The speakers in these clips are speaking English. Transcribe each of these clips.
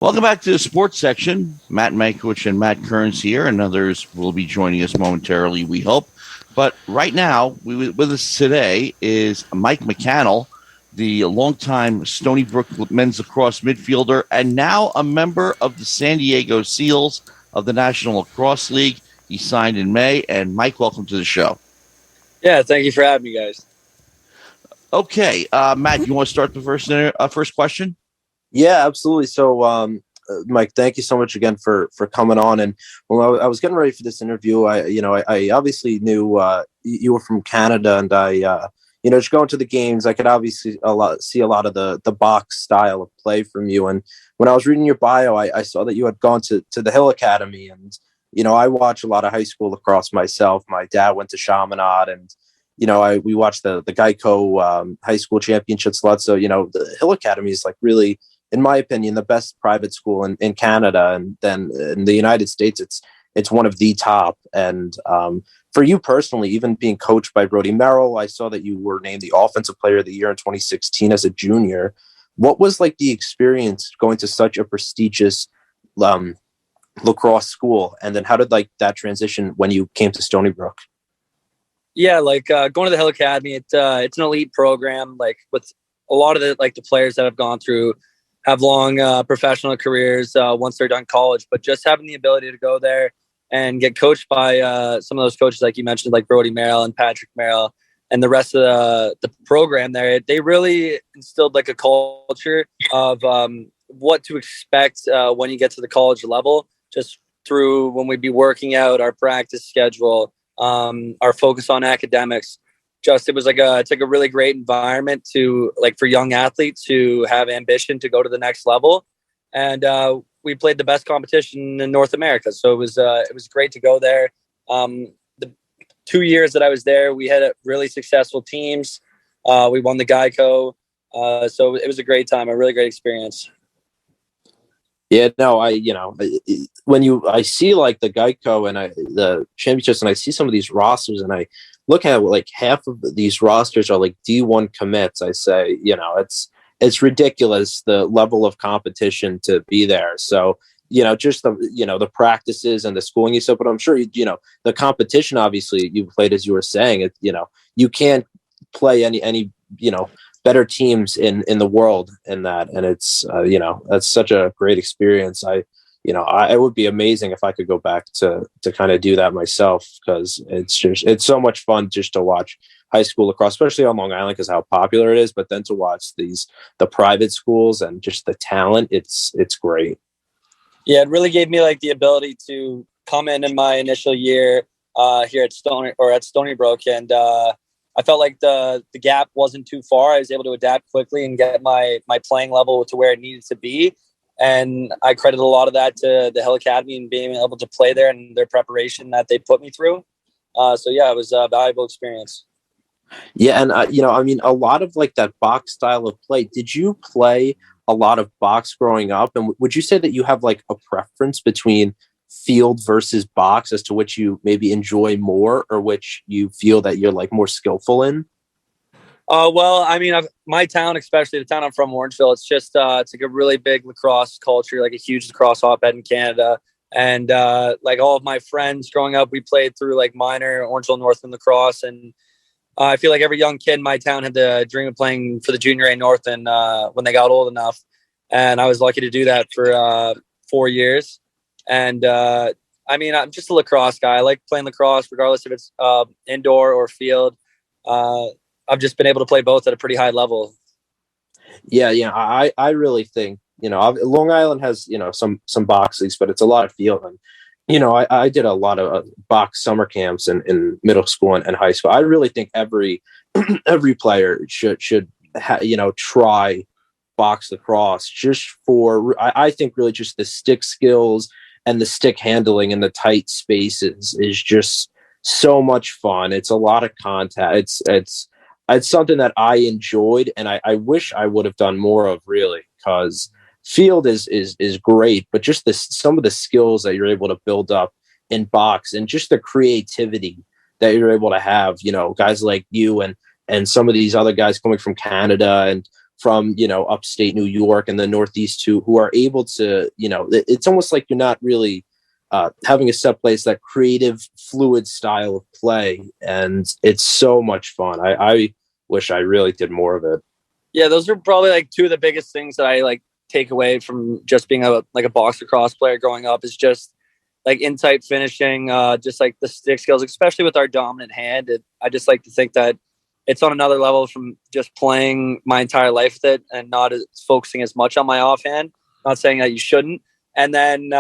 Welcome back to the sports section. Matt Mankiewich and Matt Kearns here, and others will be joining us momentarily, we hope. But right now, with us today is Mike McCannell, the longtime Stony Brook men's lacrosse midfielder, and now a member of the San Diego Seals of the National Lacrosse League. He signed in May. And Mike, welcome to the show. Yeah, thank you for having me, guys. Okay, Matt, you want to start the first question? Yeah, absolutely. So, Mike, thank you so much again for coming on. And when I was getting ready for this interview, I obviously knew you were from Canada, and just going to the games, I could obviously see a lot of the box style of play from you. And when I was reading your bio, I saw that you had gone to the Hill Academy, and I watch a lot of high school lacrosse myself. My dad went to Chaminade, and we watched the Geico high school championships a lot. So the Hill Academy is like really, in my opinion, the best private school in Canada, and then in the United States, it's one of the top. And for you personally, even being coached by Brody Merrill, I saw that you were named the Offensive Player of the Year in 2016 as a junior. What was like the experience going to such a prestigious lacrosse school, and then how did like that transition when you came to Stony Brook? Yeah, like going to the Hill Academy, it's an elite program. Like with a lot of the players that have gone through have long professional careers once they're done college, but just having the ability to go there and get coached by some of those coaches, like you mentioned, like Brody Merrill and Patrick Merrill and the rest of the program there, they really instilled like a culture of what to expect when you get to the college level, just through when we'd be working out, our practice schedule, our focus on academics. It's like a really great environment to for young athletes who have ambition to go to the next level. And we played the best competition in North America. So it was great to go there. The 2 years that I was there, we had really successful teams. We won the Geico. So it was a great time, a really great experience. Yeah, no, when I see like the Geico and the championships, and I see some of these rosters, and I look at like half of these rosters are like D1 commits. I say, it's ridiculous the level of competition to be there. So, just the practices and the schooling you said, but I'm sure the competition. Obviously, you played, as you were saying, you can't play any better teams in the world in that, and it's that's such a great experience. It would be amazing if I could go back to kind of do that myself, because it's so much fun just to watch high school lacrosse, especially on Long Island, because how popular it is. But then to watch the private schools and just the talent, it's great. Yeah, it really gave me like the ability to come in my initial year here at Stony Brook, and I felt like the gap wasn't too far. I was able to adapt quickly and get my playing level to where it needed to be. And I credit a lot of that to the Hill Academy and being able to play there and their preparation that they put me through. So yeah, it was a valuable experience. Yeah, and a lot of like that box style of play. Did you play a lot of box growing up? And would you say that you have like a preference between field versus box as to which you maybe enjoy more, or which you feel that you're like more skillful in? Well, I mean, my town, especially the town I'm from, Orangeville, it's just it's like a really big lacrosse culture, like a huge lacrosse hotbed in Canada. And like all of my friends growing up, we played through like minor Orangeville Northland lacrosse. And I feel like every young kid in my town had the dream of playing for the junior A Northland when they got old enough. And I was lucky to do that for 4 years. And I mean, I'm just a lacrosse guy. I like playing lacrosse, regardless if it's indoor or field. I've just been able to play both at a pretty high level. Yeah. I really think, Long Island has, some box leagues, but it's a lot of field. And, I did a lot of box summer camps in middle school and high school. I really think every player should try box lacrosse, just for, I think really just the stick skills and the stick handling in the tight spaces is just so much fun. It's a lot of contact. It's something that I enjoyed, and I wish I would have done more of, really, because field is great, but just some of the skills that you're able to build up in box, and just the creativity that you're able to have, guys like you and some of these other guys coming from Canada and from, upstate New York and the Northeast too, who are able to, it's almost like you're not really having a set play. It's that creative, fluid style of play. And it's so much fun. I wish I really did more of it. Yeah, those are probably like two of the biggest things that I like take away from just being a box lacrosse player growing up is just like in-tight finishing, just like the stick skills, especially with our dominant hand. I just like to think that it's on another level from just playing my entire life with it and not focusing as much on my offhand. Not saying that you shouldn't. And then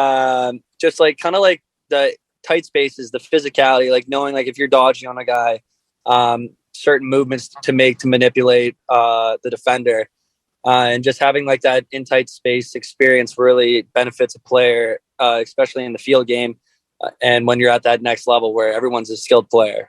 just like kind of like the tight spaces, the physicality, like knowing like if you're dodging on a guy, certain movements to make to manipulate the defender. And just having like that in tight space experience really benefits a player, especially in the field game. And when you're at that next level where everyone's a skilled player.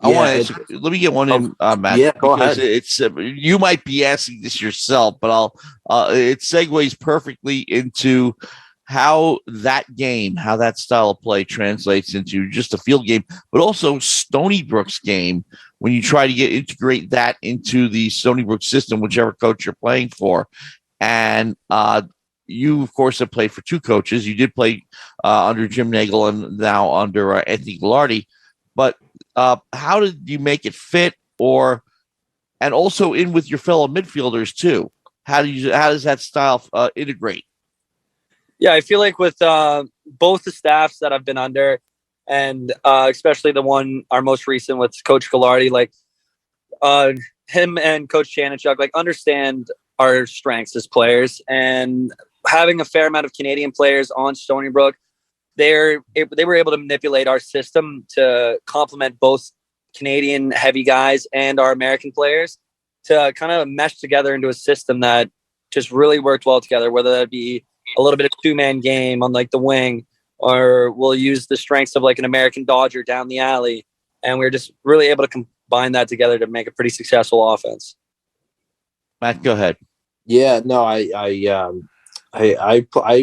Let me get one in, Matt. Yeah, go ahead. It's you might be asking this yourself, but it segues perfectly into how that style of play translates into just a field game, but also Stony Brook's game when you try to integrate that into the Stony Brook system, whichever coach you're playing for. And you, of course, have played for two coaches. You did play under Jim Nagel and now under Anthony Gallardi. But how did you make it fit, and also in with your fellow midfielders too? How does that style integrate? Yeah, I feel like with both the staffs that I've been under, and especially our most recent with Coach Gallardi, like him and Coach Chanichuk, like understand our strengths as players, and having a fair amount of Canadian players on Stony Brook. They were able to manipulate our system to complement both Canadian heavy guys and our American players to kind of mesh together into a system that just really worked well together, whether that be a little bit of two-man game on like the wing, or we'll use the strengths of like an American Dodger down the alley. And we're just really able to combine that together to make a pretty successful offense. Matt, go ahead. Yeah, no, I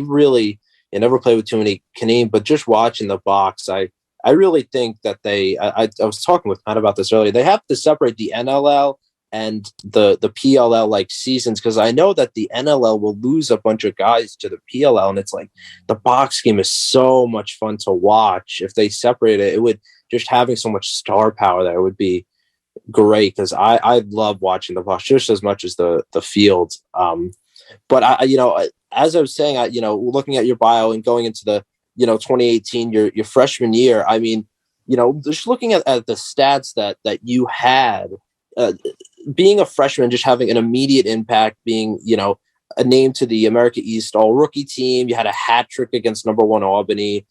really, I never played with too many Canadian, but just watching the box, I really think that I was talking with Matt about this earlier. They have to separate the NLL and the PLL like seasons, because I know that the NLL will lose a bunch of guys to the PLL, and it's like the box game is so much fun to watch. If they separate it, it would just having so much star power there would be great, because I love watching the box just as much as the field. But as I was saying, looking at your bio and going into the 2018, your freshman year, I mean, just looking at the stats that you had, being a freshman, just having an immediate impact, being, a name to the America East all rookie team. You had a hat trick against number 1 Albany,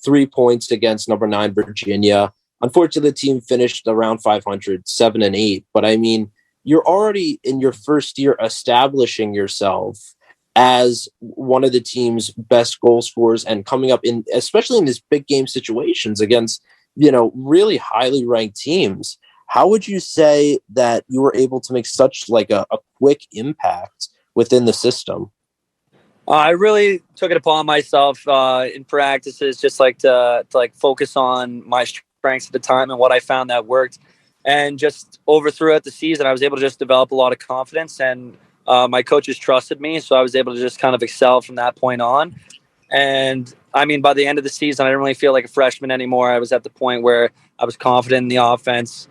3 points against number 9 Virginia. Unfortunately, the team finished around 500, 7-8. But I mean, you're already in your first year establishing yourself as one of the team's best goal scorers and coming up especially in these big game situations against, really highly ranked teams. How would you say that you were able to make such like a quick impact within the system? I really took it upon myself in practices, just like to focus on my strengths at the time and what I found that worked. And just throughout the season, I was able to just develop a lot of confidence, and my coaches trusted me. So I was able to just kind of excel from that point on. And I mean, by the end of the season, I didn't really feel like a freshman anymore. I was at the point where I was confident in the offense.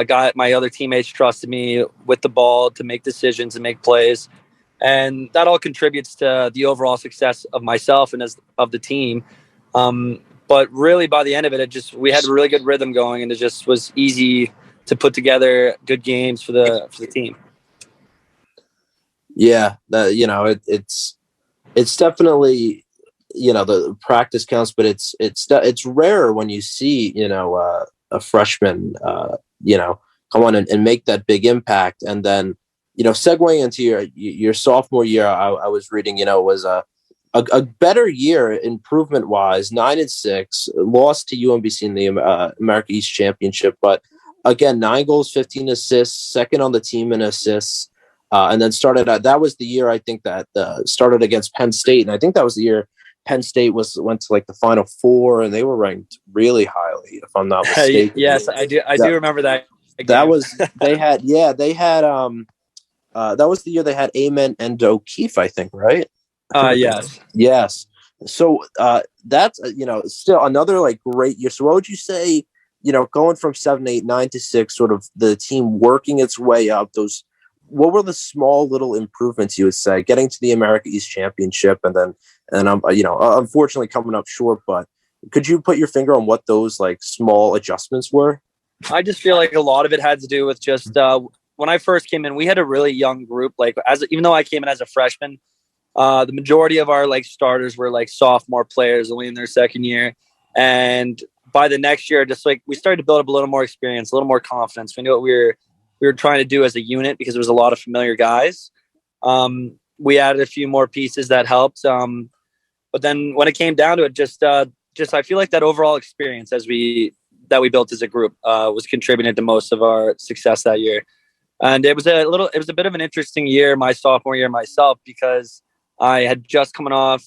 Got my other teammates trusted me with the ball to make decisions and make plays. And that all contributes to the overall success of myself and of the team. But really, by the end of it, we had a really good rhythm going, and it just was easy to put together good games for the team. Yeah, it's definitely, the practice counts, but it's rare when you see, a freshman, come on and make that big impact. And then, segueing into your sophomore year, I was reading, was a better year improvement wise, 9-6, lost to UMBC in the America East Championship, but again, 9 goals, 15 assists, second on the team in assists. And then that was the year I think that started against Penn State. And I think that was the year Penn State went to like the Final Four, and they were ranked really highly, if I'm not mistaken. Yes, I do remember that game. That was, they had That was the year they had Amen and O'Keefe, I think, right? Yes. Yes. So that's still another like great year. So what would you say? Going from 7, 8, 9 to 6, sort of the team working its way up. What were the small little improvements you would say getting to the America East Championship, and unfortunately coming up short? But could you put your finger on what those like small adjustments were? I just feel like a lot of it had to do with just when I first came in, we had a really young group. Like even though I came in as a freshman, the majority of our like starters were like sophomore players only in their second year, and by the next year, just like we started to build up a little more experience, a little more confidence. We knew what we were trying to do as a unit because there was a lot of familiar guys. We added a few more pieces that helped. But then when it came down to it, just I feel like that overall experience that we built as a group was contributing to most of our success that year. And it was a bit of an interesting year, my sophomore year myself, because I had just coming off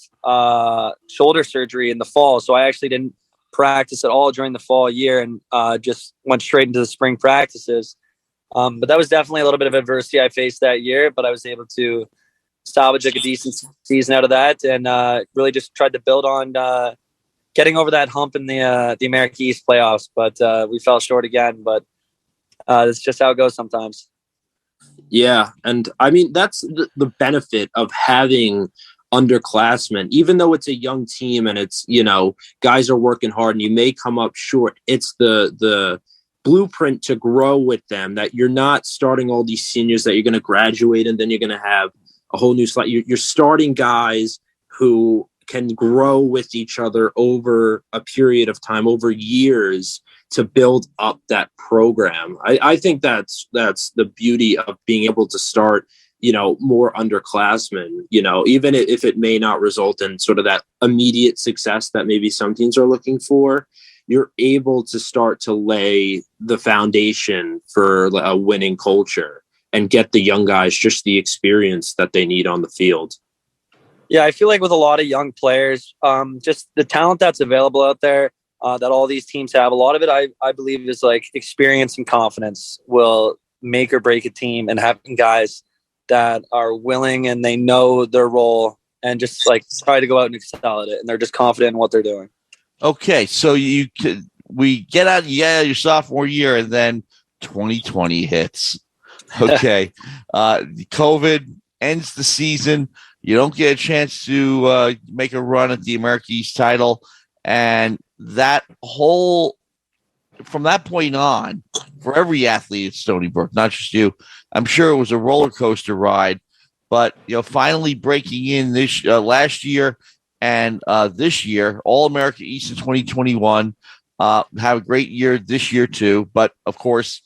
shoulder surgery in the fall. So I actually didn't practice at all during the fall year and just went straight into the spring practices. But that was definitely a little bit of adversity I faced that year, but I was able to salvage like a decent season out of that, and really just tried to build on getting over that hump in the America East playoffs. But we fell short again, but that's just how it goes sometimes. Yeah. And I mean, that's the benefit of having underclassmen, even though it's a young team and it's, guys are working hard and you may come up short. It's the blueprint to grow with them, that you're not starting all these seniors that you're going to graduate and then you're going to have a whole new slate. You're starting guys who can grow with each other over a period of time, over years, to build up that program. I think that's the beauty of being able to start more underclassmen, even if it may not result in sort of that immediate success that maybe some teams are looking for. You're able to start to lay the foundation for a winning culture and get the young guys just the experience that they need on the field. Yeah, I feel like with a lot of young players, just the talent that's available out there, that all these teams have, a lot of it, I believe, is like experience and confidence will make or break a team, and having guys that are willing and they know their role and just like try to go out and excel at it, and they're just confident in what they're doing. Okay, so we get out your sophomore year, and then 2020 hits. Okay, COVID ends the season. You don't get a chance to make a run at the America East title, and from that point on, for every athlete at Stony Brook, not just you, I'm sure it was a roller coaster ride. But finally breaking in this last year and this year, All America East in 2021. Have a great year this year too. But of course,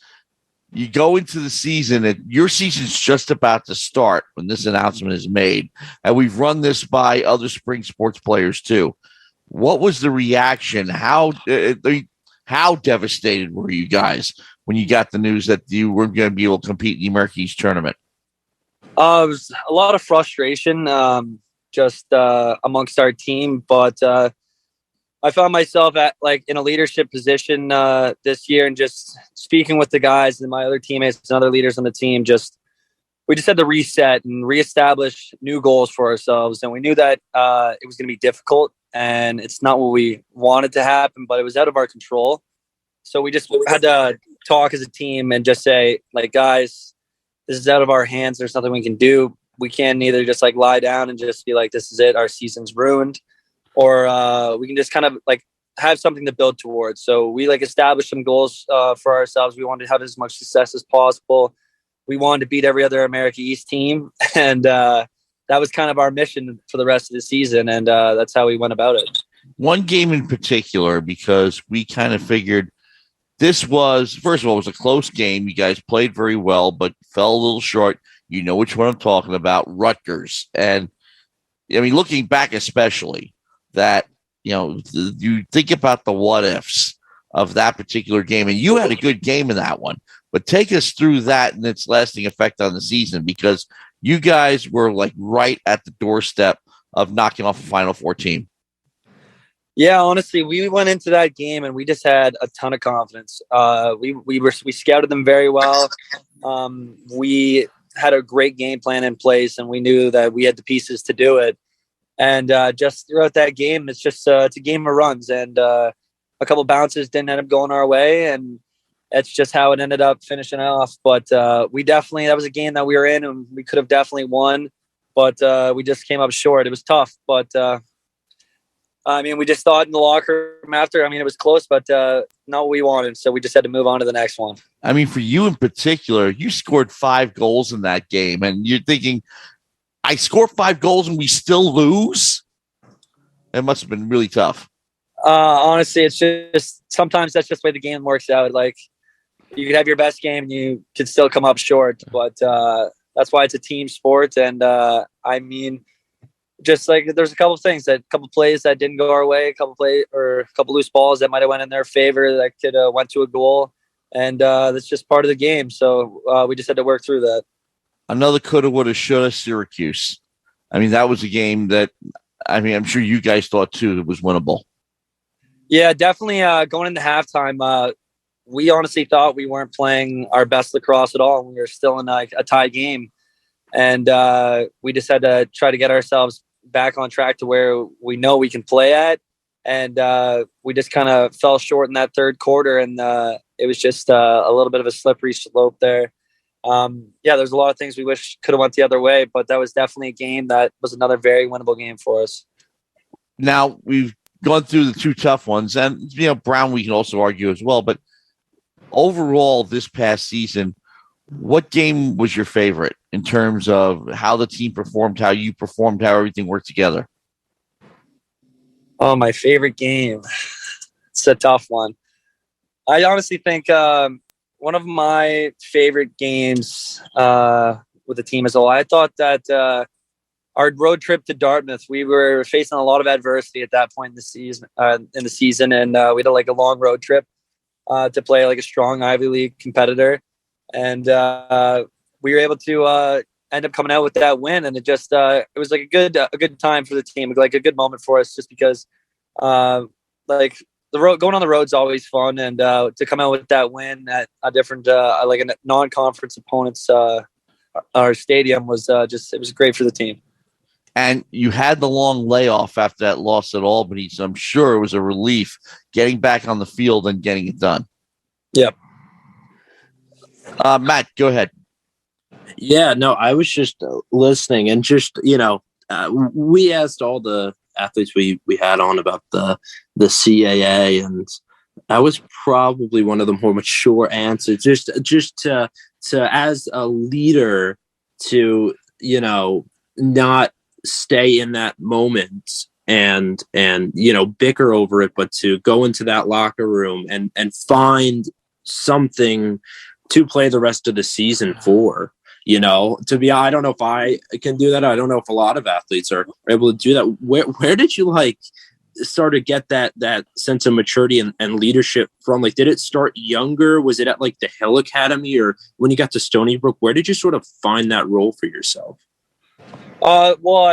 you go into the season, and your season's just about to start when this announcement is made. And we've run this by other spring sports players too. What was the reaction? How devastated were you guys when you got the news that you weren't going to be able to compete in the America East tournament? It was a lot of frustration just amongst our team, but I found myself in a leadership position this year, and just speaking with the guys and my other teammates and other leaders on the team. We just had to reset and reestablish new goals for ourselves, and we knew that it was going to be difficult, and it's not what we wanted to happen, but it was out of our control. So we just had to talk as a team and just say, like, guys, this is out of our hands. There's nothing we can do. We can't either just like lie down and just be like, this is it, our season's ruined, or we can just kind of like have something to build towards. So we like established some goals for ourselves. We wanted to have as much success as possible. We wanted to beat every other America East team, and that was kind of our mission for the rest of the season, and that's how we went about it. One game in particular, because we kind of figured this was, first of all, it was a close game. You guys played very well, but fell a little short. You know which one I'm talking about, Rutgers. And, I mean, looking back especially, that, you think about the what-ifs of that particular game, and you had a good game in that one. But take us through that and its lasting effect on the season, because you guys were like right at the doorstep of knocking off a Final Four team. Yeah, honestly, we went into that game and we just had a ton of confidence. We scouted them very well. We had a great game plan in place, and we knew that we had the pieces to do it. And just throughout that game, it's just it's a game of runs, and a couple bounces didn't end up going our way, and that's just how it ended up finishing off. But we definitely, that was a game that we were in, and we could have definitely won, but we just came up short. It was tough, but we just thought in the locker room after, it was close, but not what we wanted. So we just had to move on to the next one. For you in particular, you scored 5 goals in that game, and you're thinking, I scored 5 goals and we still lose? It must have been really tough. Honestly, it's just, sometimes that's just the way the game works out. Like, you could have your best game and you could still come up short, but that's why it's a team sport. And just like, there's a couple plays that didn't go our way, a couple loose balls that might have went in their favor that could have went to a goal, and that's just part of the game. So we just had to work through that. Another coulda, woulda, shoulda, Syracuse. That was a game that I'm sure you guys thought too it was winnable. Yeah, definitely. Going into halftime, we honestly thought we weren't playing our best lacrosse at all. We were still in a tie game, and we just had to try to get ourselves back on track to where we know we can play at. And we just kind of fell short in that third quarter, and it was just a little bit of a slippery slope there. There's a lot of things we wish could have went the other way, but that was definitely a game that was another very winnable game for us. Now, we've gone through the 2 tough ones, and Brown we can also argue as well, but overall this past season, what game was your favorite in terms of how the team performed, how you performed, how everything worked together? Oh, my favorite game. It's a tough one. I honestly think one of my favorite games with the team as a whole, I thought that our road trip to Dartmouth, we were facing a lot of adversity at that point in the season, and we had a long road trip to play a strong Ivy League competitor, and we were able to end up coming out with that win, and it was a good time for the team, a good moment for us, just because the road, going on the road is always fun, and to come out with that win at a different a non-conference opponent's our stadium was it was great for the team. And you had the long layoff after that loss at Albany, so I'm sure it was a relief getting back on the field and getting it done. Yep. Matt, go ahead. Yeah, no, I was just listening, and just, we asked all the athletes we had on about the CAA, and that was probably one of the more mature answers. Just to as a leader to, not stay in that moment and bicker over it, but to go into that locker room and find something to play the rest of the season for. I don't know if I can do that. I don't know if a lot of athletes are able to do that. Where did you start to get that sense of maturity and leadership from? Did it start younger? Was it at the Hill Academy, or when you got to Stony Brook? Where did you sort of find that role for yourself? Well,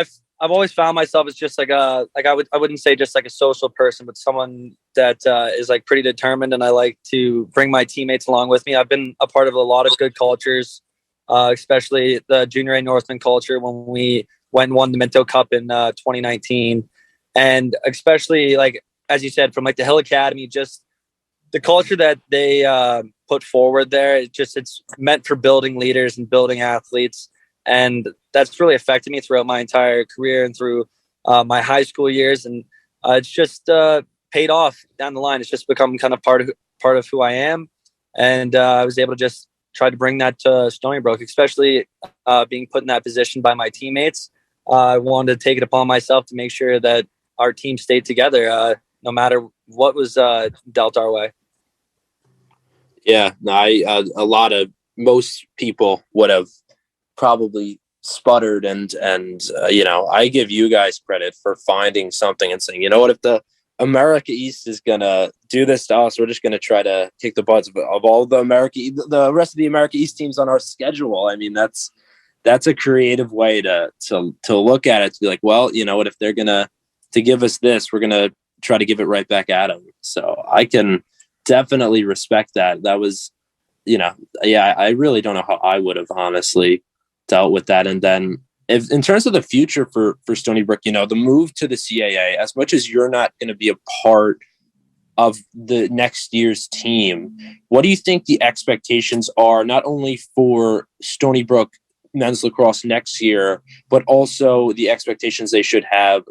I've always found myself as just I wouldn't say just a social person, but someone that is pretty determined, and I like to bring my teammates along with me. I've been a part of a lot of good cultures, especially the Junior A Northman culture when we went and won the Minto Cup in 2019, and especially as you said, from the Hill Academy, just the culture that they put forward there. It's meant for building leaders and building athletes. And that's really affected me throughout my entire career and through my high school years. And it's just paid off down the line. It's just become kind of part of who I am. And I was able to just try to bring that to Stony Brook, especially being put in that position by my teammates. I wanted to take it upon myself to make sure that our team stayed together no matter what was dealt our way. Yeah, no, most people would have probably sputtered and I give you guys credit for finding something and saying, what, if the America East is gonna do this to us, we're just gonna try to kick the butts of all the rest of the America East teams on our schedule. That's a creative way to look at it, to be like, well, what, if they're gonna to give us this, we're gonna try to give it right back at them. So I can definitely respect that. That was, I really don't know how I would have honestly dealt with that. And then if in terms of the future for Stony Brook, the move to the CAA, as much as you're not going to be a part of the next year's team, what do you think the expectations are, not only for Stony Brook men's lacrosse next year, but also the expectations they should have,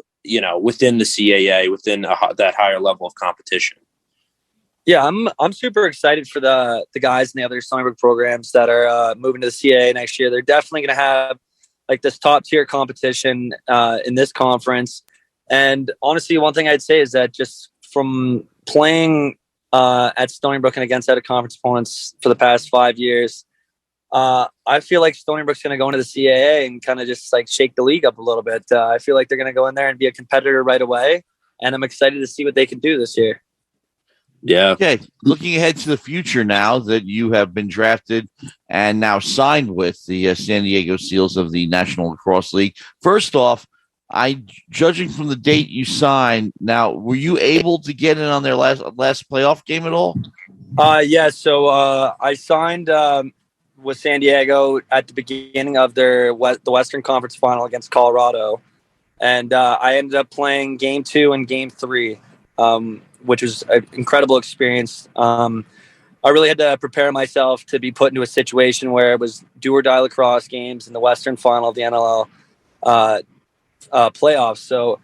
within the CAA, within that higher level of competition? Yeah, I'm super excited for the guys in the other Stony Brook programs that are moving to the CAA next year. They're definitely going to have like this top tier competition in this conference. And honestly, one thing I'd say is that just from playing at Stony Brook and against out of conference opponents for the past 5 years, I feel like Stony Brook's going to go into the CAA and kind of just like shake the league up a little bit. I feel like they're going to go in there and be a competitor right away. And I'm excited to see what they can do this year. Yeah. Okay. Looking ahead to the future now that you have been drafted and now signed with the San Diego Seals of the National Lacrosse League. First off, judging from the date you signed, now, were you able to get in on their last playoff game at all? Yeah. So I signed with San Diego at the beginning of the Western Conference Final against Colorado, and I ended up playing Game 2 and Game 3, which was an incredible experience. I really had to prepare myself to be put into a situation where it was do or die lacrosse games in the Western Final of the NLL playoffs. So,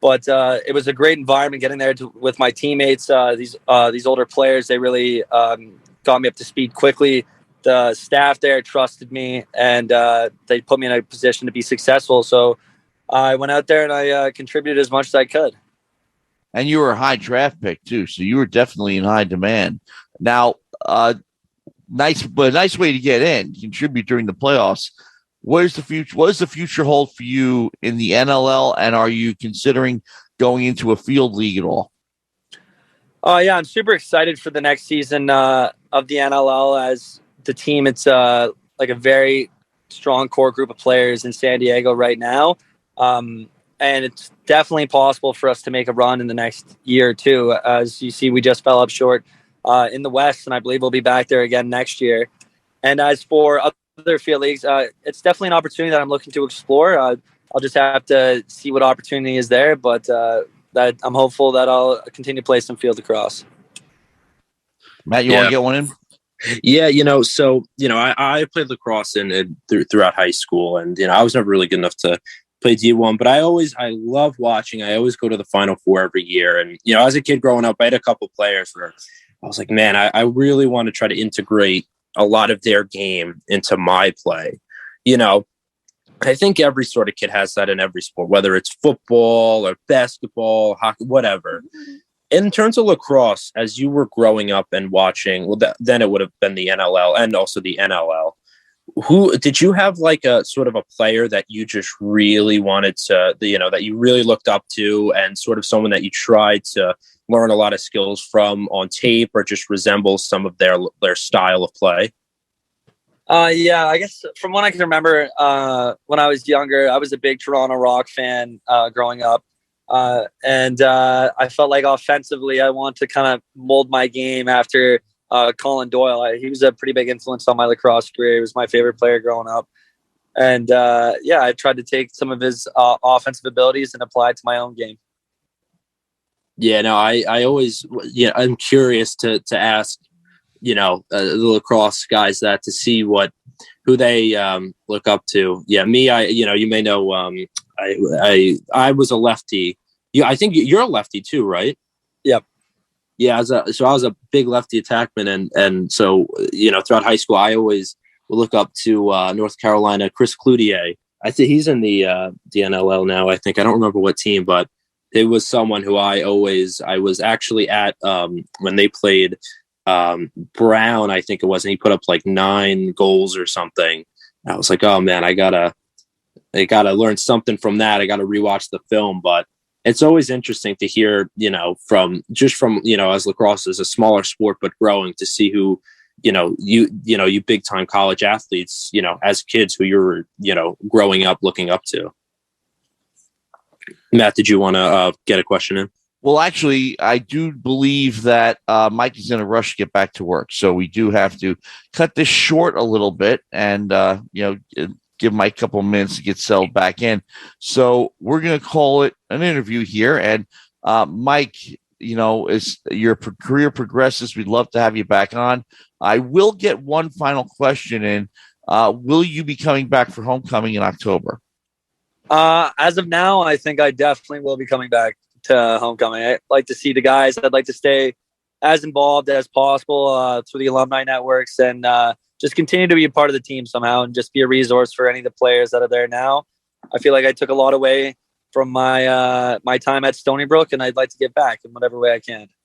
but it was a great environment getting there with my teammates. These older players, they really got me up to speed quickly. The staff there trusted me, and they put me in a position to be successful. So I went out there and I contributed as much as I could. And you were a high draft pick too, so you were definitely in high demand. Now, nice way to get in, contribute during the playoffs. What does the future hold for you in the NLL, and are you considering going into a field league at all? Yeah, I'm super excited for the next season of the NLL. As the team, it's like a very strong core group of players in San Diego right now. And it's definitely possible for us to make a run in the next year or two. As you see, we just fell up short in the West, and I believe we'll be back there again next year. And as for other field leagues, it's definitely an opportunity that I'm looking to explore. I'll just have to see what opportunity is there, but that I'm hopeful that I'll continue to play some field lacrosse. Matt, you want to get one in? Yeah, I played lacrosse throughout high school, and I was never really good enough to play D1, but I love watching. I always go to the Final Four every year. And, as a kid growing up, I had a couple players where I was like, man, I really want to try to integrate a lot of their game into my play. I think every sort of kid has that in every sport, whether it's football or basketball, hockey, whatever. In terms of lacrosse, as you were growing up and watching, then it would have been the NLL and also the NLL. Who did you have like a sort of a player that you just really wanted to, that you really looked up to, and sort of someone that you tried to learn a lot of skills from on tape, or just resembles some of their style of play? Yeah, I guess from what I can remember, when I was younger, I was a big Toronto Rock fan growing up. And I felt like offensively, I want to kind of mold my game after Colin Doyle. He was a pretty big influence on my lacrosse career. He was my favorite player growing up. And I tried to take some of his offensive abilities and apply it to my own game. Yeah, no, I always, I'm curious to ask, the lacrosse guys that, to see who they look up to. Yeah, me, you may know, I was a lefty. Yeah, I think you're a lefty too, right? Yep. Yeah, so I was a big lefty attackman, and so throughout high school, I always would look up to North Carolina Chris Cloutier. I think he's in the NLL now. I think I don't remember what team, but it was someone who I was actually at when they played Brown. I think it was, and he put up like 9 goals or something. And I was like, oh man, I gotta learn something from that. I gotta rewatch the film, but. It's always interesting to hear, from as lacrosse is a smaller sport, but growing, to see who, you big time college athletes, as kids who you're, growing up, looking up to. Matt, did you want to get a question in? Well, actually, I do believe that Mike is in a rush to get back to work. So we do have to cut this short a little bit and, get give Mike a couple of minutes to get settled back in. So we're going to call it an interview here. And Mike, as your career progresses, we'd love to have you back on. I will get one final question in. Will you be coming back for homecoming in October? As of now, I think I definitely will be coming back to homecoming. I'd like to see the guys. I'd like to stay as involved as possible through the alumni networks and just continue to be a part of the team somehow and just be a resource for any of the players that are there now. I feel like I took a lot away from my time at Stony Brook, and I'd like to give back in whatever way I can.